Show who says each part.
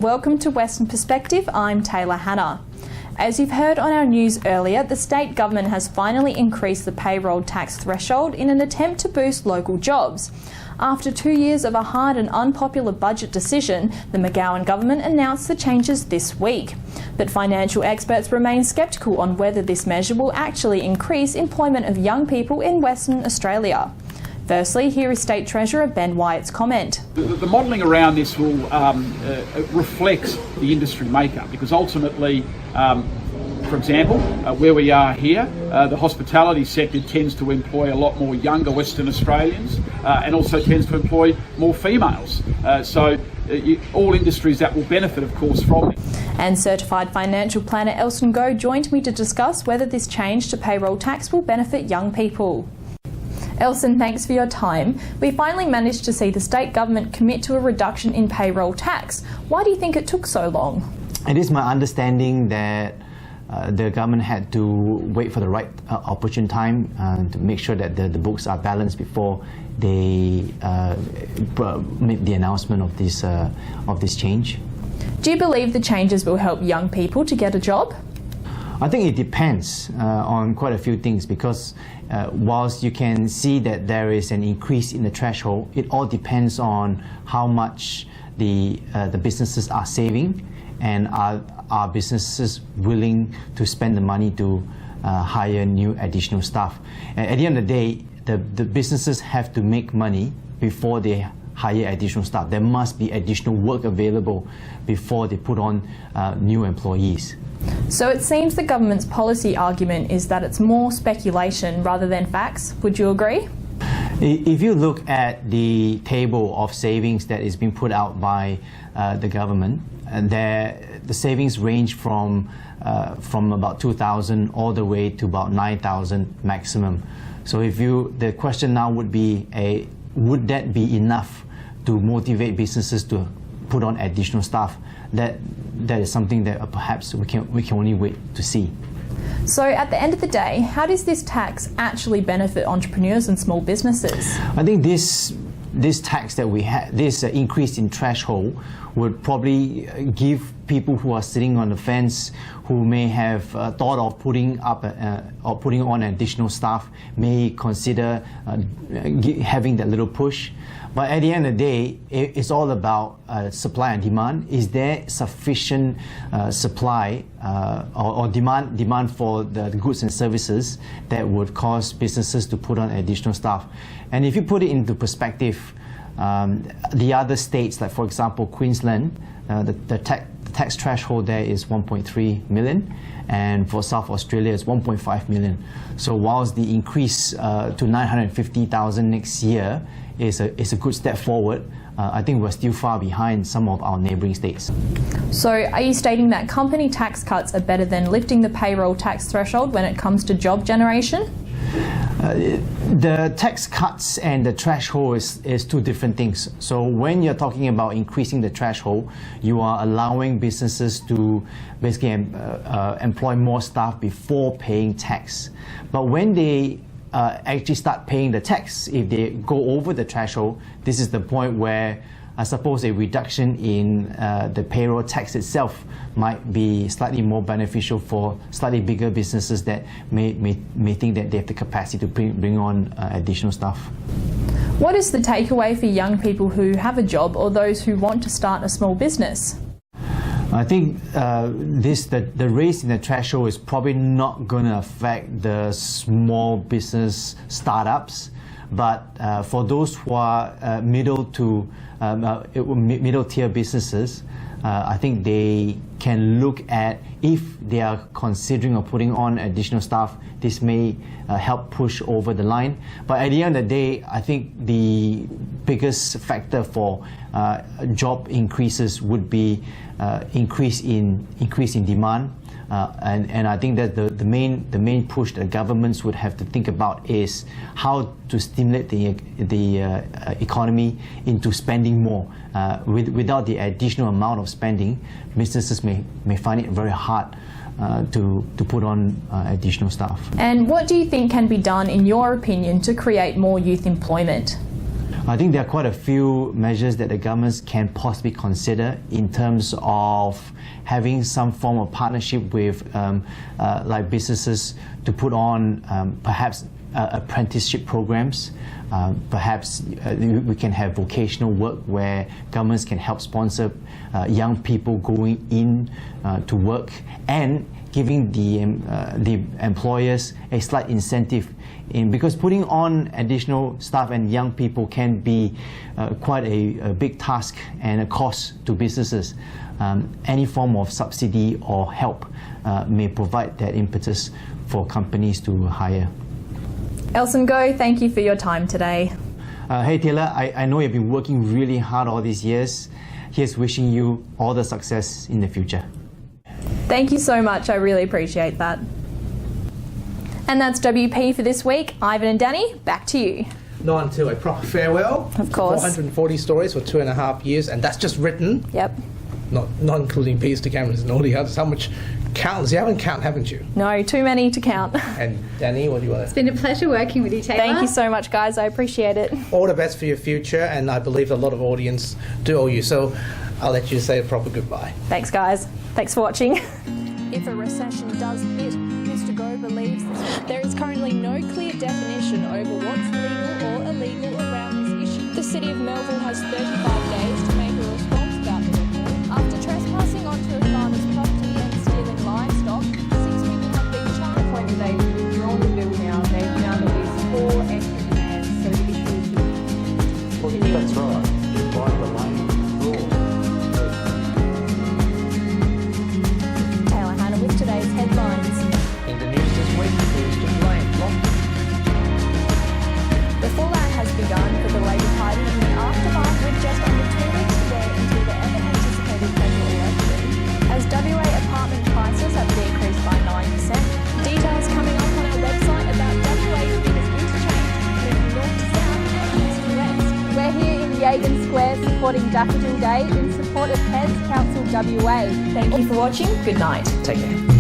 Speaker 1: Welcome to Western Perspective, I'm Taylor Hanna. As you've heard on our news earlier, the state government has finally increased the payroll tax threshold in an attempt to boost local jobs. After 2 years of a hard and unpopular budget decision, the McGowan government announced the changes this week. But financial experts remain sceptical on whether this measure will actually increase employment of young people in Western Australia. Firstly, here is State Treasurer Ben Wyatt's comment.
Speaker 2: The modelling around this will reflect the industry makeup, because ultimately, for example, where we are here, the hospitality sector tends to employ a lot more younger Western Australians and also tends to employ more females. All industries that will benefit, of course, from it.
Speaker 1: And certified financial planner Elson Goh joined me to discuss whether this change to payroll tax will benefit young people. Elson, thanks for your time. We finally managed to see the state government commit to a reduction in payroll tax. Why do you think it took so long?
Speaker 3: It is my understanding that the government had to wait for the right opportune time to make sure that the books are balanced before they made the announcement of this change.
Speaker 1: Do you believe the changes will help young people to get a job?
Speaker 3: I think it depends on quite a few things, because whilst you can see that there is an increase in the threshold, it all depends on how much the businesses are saving, and are businesses willing to spend the money to hire new additional staff. And at the end of the day, the businesses have to make money before they hire additional staff. There must be additional work available before they put on new employees.
Speaker 1: So it seems the government's policy argument is that it's more speculation rather than facts. Would you agree?
Speaker 3: If you look at the table of savings that is being put out by the government, the savings range from about 2,000 all the way to about 9,000 maximum. So the question now would be, would that be enough to motivate businesses to put on additional staff? That is something that perhaps we can only wait to see.
Speaker 1: So at the end of the day, how does this tax actually benefit entrepreneurs and small businesses?
Speaker 3: I think this tax that we had, this increase in threshold, would probably give people who are sitting on the fence, who may have thought of putting on additional staff, may consider having that little push. But at the end of the day, it's all about supply and demand. Is there sufficient supply or demand for the goods and services that would cause businesses to put on additional staff? And if you put it into perspective, the other states, like for example Queensland, the tax threshold there is 1.3 million, and for South Australia it's 1.5 million. So whilst the increase to 950,000 next year is a good step forward, I think we're still far behind some of our neighbouring states.
Speaker 1: So are you stating that company tax cuts are better than lifting the payroll tax threshold when it comes to job generation?
Speaker 3: The tax cuts and the threshold is two different things. So when you're talking about increasing the threshold, you are allowing businesses to basically employ more staff before paying tax. But when they actually start paying the tax, if they go over the threshold, this is the point where I suppose a reduction in the payroll tax itself might be slightly more beneficial for slightly bigger businesses that may think that they have the capacity to bring on additional staff.
Speaker 1: What is the takeaway for young people who have a job or those who want to start a small business?
Speaker 3: I think the raise in the threshold is probably not going to affect the small business startups, but for those who are middle tier businesses, I think they can look at, if they are considering or putting on additional staff, this may help push over the line. But at the end of the day, I think the biggest factor for job increases would be increase in demand, and I think that the main push that governments would have to think about is how to stimulate the economy into spending more. Without the additional amount of spending, businesses may find it very hard to put on additional staff.
Speaker 1: And what do you think can be done, in your opinion, to create more youth employment?
Speaker 3: I think there are quite a few measures that the governments can possibly consider in terms of having some form of partnership with like businesses to put on perhaps apprenticeship programs. Perhaps we can have vocational work where governments can help sponsor young people going in to work and giving the employers a slight incentive because putting on additional staff and young people can be quite a big task and a cost to businesses. Any form of subsidy or help may provide that impetus for companies to hire.
Speaker 1: Elson Goh, thank you for your time today.
Speaker 3: Hey Taylor, I know you've been working really hard all these years. Here's wishing you all the success in the future.
Speaker 1: Thank you so much, I really appreciate that. And that's WP for this week. Ivan and Danny, back to you.
Speaker 4: Not until a proper farewell.
Speaker 1: Of course.
Speaker 4: 440 stories for 2.5 years, and that's just written.
Speaker 1: Yep.
Speaker 4: Not including piece to cameras and all the others. How much countless? You haven't counted, haven't you?
Speaker 1: No, too many to count.
Speaker 4: And Danny, what do you want to?
Speaker 5: It's been a pleasure working with you, Taylor.
Speaker 1: Thank you so much, guys. I appreciate it.
Speaker 4: All the best for your future, and I believe a lot of audience do owe you. So I'll let you say a proper goodbye.
Speaker 1: Thanks, guys. Thanks for watching. If a recession does hit, Mr. Goh believes there is currently no clear definition over what's legal or illegal around this issue. The City of Melville has 35 days to make a response about the report. After trespassing onto a farmer's property and stealing livestock, 6 people have been charged.
Speaker 6: When they've withdrawn the bill now, they've now released 4 extra demands, so the issue is...
Speaker 3: Well, that's right. By the line rule.
Speaker 1: Taylor Hannah with today's headlines.
Speaker 4: In the news this week, who's to blame?
Speaker 1: The fallout has begun for the Labor Party in the aftermath with just under 2 weeks to go until the ever-anticipated federal election. As WA apartment prices have decreased by 9%. Details coming up on our website about WA's biggest interchange, moving north to south and east to west. We're here in Yagan Square supporting Daffodil Day in support of Pez Council WA. Thank you for watching. Good night.
Speaker 4: Take care.